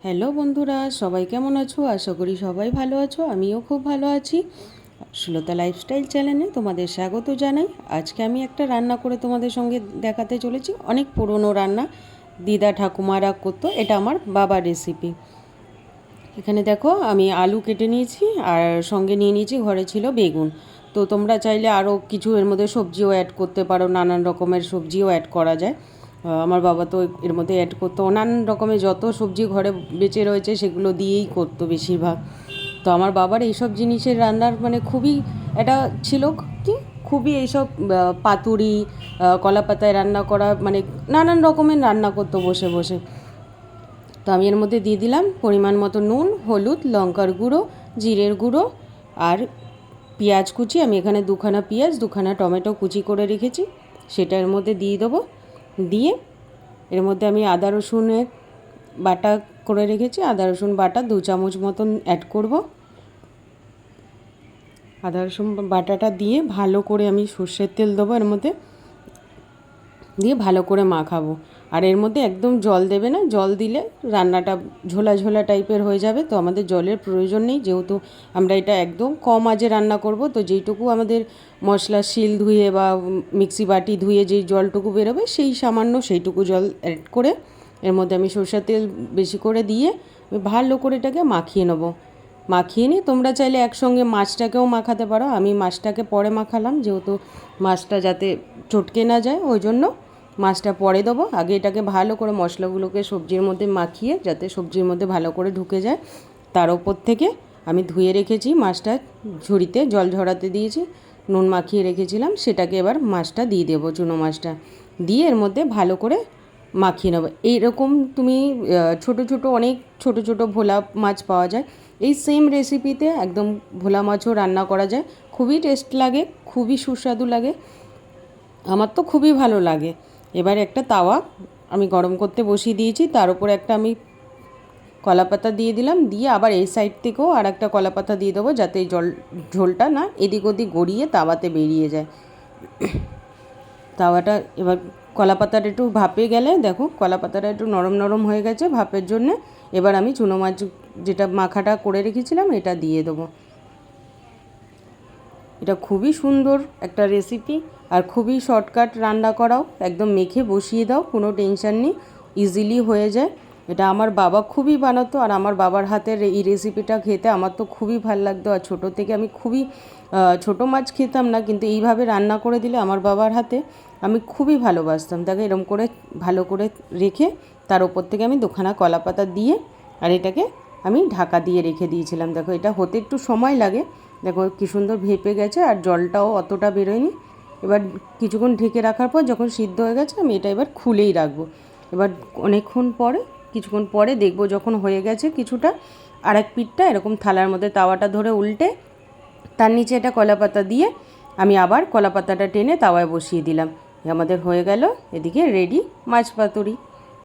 Hello বন্ধুরা, সবাই কেমন আছো? আশা করি সবাই ভালো আছো। আমিও খুব ভালো আছি। সুলতা লাইফস্টাইল চ্যানেলে তোমাদের স্বাগত জানাই। আজকে আমি একটা রান্না করে তোমাদের সঙ্গে দেখাতে চলেছি। অনেক পুরনো রান্না, দিদা ঠাকুমারা করতো। এটা আমার বাবার রেসিপি। এখানে দেখো আমি আলু কেটে নিয়েছি আর সঙ্গে নিয়ে নিয়েছি, ঘরে ছিল বেগুন। তো তোমরা চাইলে আরও কিছু এর মধ্যে সবজিও অ্যাড করতে পারো, নানান রকমের সবজিও অ্যাড করা যায়। আমার বাবা তো এর মধ্যে অ্যাড করতো নানান রকমের যত সবজি ঘরে বেঁচে রয়েছে সেগুলো দিয়েই করতো বেশিরভাগ। তো আমার বাবার এইসব জিনিসের রান্নার মানে খুবই এটা ছিল কি, খুবই এইসব পাতুরি, কলা পাতায় রান্না করা, মানে নানান রকমের রান্না করতো বসে বসে। তো আমি এর মধ্যে দিয়ে দিলাম পরিমাণ মতো নুন, হলুদ, লঙ্কার গুঁড়ো, জিরের গুঁড়ো আর পেঁয়াজ কুচি। আমি এখানে দুখানা পেঁয়াজ, দুখানা টমেটো কুচি করে রেখেছি, সেটা এর মধ্যে দিয়ে দেবো। দিয়ে এর মধ্যে আমি আদা রসুনের বাটা করে রেখেছি, আদা রসুন বাটা 2 চামচ মতন অ্যাড করব। আদা রসুন বাটাটা দিয়ে ভালো করে আমি সর্ষের তেল দেবো এর মধ্যে, দিয়ে ভালো করে মাখাবো। আর এর মধ্যে একদম জল দেবে না, জল দিলে রান্নাটা ঝোলা ঝোলা টাইপের হয়ে যাবে। তো আমাদের জলের প্রয়োজন নেই, যেহেতু আমরা এটা একদম কম আঁচে রান্না করব। তো যেইটুকু আমাদের মশলা শিল ধুয়ে বা মিক্সি বাটি ধুয়ে যেই জলটুকু বেরোবে সেই সামান্য সেইটুকু জল অ্যাড করে এর মধ্যে আমি সরষের তেল বেশি করে দিয়ে ভালো করে এটাকে মাখিয়ে নেবো। মাখিয়ে নিয়ে তোমরা চাইলে একসঙ্গে মাছটাকেও মাখাতে পারো। আমি মাছটাকে পরে মাখালাম, যেহেতু মাছটা যাতে চটকে না যায় ওই জন্য মাছটা পরে দেবো। আগে এটাকে ভালো করে মশলাগুলোকে সবজির মধ্যে মাখিয়ে যাতে সবজির মধ্যে ভালো করে ঢুকে যায়, তার ওপর থেকে আমি ধুয়ে রেখেছি মাছটা, ঝুড়িতে জল ঝরাতে দিয়েছি, নুন মাখিয়ে রেখেছিলাম, সেটাকে এবার মাছটা দিয়ে দেবো, চুনো মাছটা দিয়ে এর মধ্যে ভালো করে মাখিয়ে নেবো। এইরকম তুমি ছোটো ছোটো অনেক ছোটো ছোটো ভোলা মাছ পাওয়া যায়, এই সেম রেসিপিতে একদম ভোলা মাছও রান্না করা যায়। খুবই টেস্ট লাগে, খুবই সুস্বাদু লাগে, আমার তো খুবই ভালো লাগে। এবার একটা তাওয়া আমি গরম করতে বসিয়ে দিয়েছি, তার উপর একটা আমি কলাপাতা দিয়ে দিলাম, দিয়ে আবার এই সাইড থেকেও আর একটা কলাপাতা দিয়ে দেবো, যাতে এই ঝোলটা না এদিক ওদিক গড়িয়ে তাওয়াতে বেরিয়ে যায়। তাওয়াটা এবার কলাপাতাটা একটু ভাপে গেলে দেখো কলাপাতাটা একটু নরম নরম হয়ে গেছে ভাপের জন্যে। এবার আমি চুনো মাছ যেটা মাখাটা করে রেখেছিলাম এটা দিয়ে দেবো। এটা খুবই সুন্দর একটা রেসিপি আর খুবই শর্টকাট, রান্না করাও একদম মেখে বসিয়ে দাও, কোনো টেনশান নেই, ইজিলি হয়ে যায়। এটা আমার বাবা খুবই বানাতো আর আমার বাবার হাতের এই রেসিপিটা খেতে আমার তো খুবই ভালো লাগতো। আর ছোটো থেকে আমি খুবই ছোটো মাছ খেতাম না, কিন্তু এইভাবে রান্না করে দিলে আমার বাবার হাতে আমি খুবই ভালোবাসতাম। তাকে এরম করে ভালো করে রেখে তার ওপর থেকে আমি দুখানা কলা পাতা দিয়ে আর এটাকে আমি ঢাকা দিয়ে রেখে দিয়েছিলাম। দেখো এটা হতে একটু সময় লাগে, দেখো কী সুন্দর ভেপে গেছে আর জলটাও অতটা বেরোয়নি। এবার কিছুক্ষণ ঢেকে রাখার পর যখন সিদ্ধ হয়ে গেছে আমি এটা এবার খুলেই রাখবো। এবার অনেকক্ষণ পরে কিছুক্ষণ পরে দেখবো যখন হয়ে গেছে কিছুটা, আর এক পিঠটা এরকম থালার মধ্যে তাওয়াটা ধরে উল্টে তার নিচে একটা কলাপাতা দিয়ে আমি আবার কলাপাতাটা টেনে তাওয়ায় বসিয়ে দিলাম। আমাদের হয়ে গেল এদিকে রেডি মাছ পাতুরি।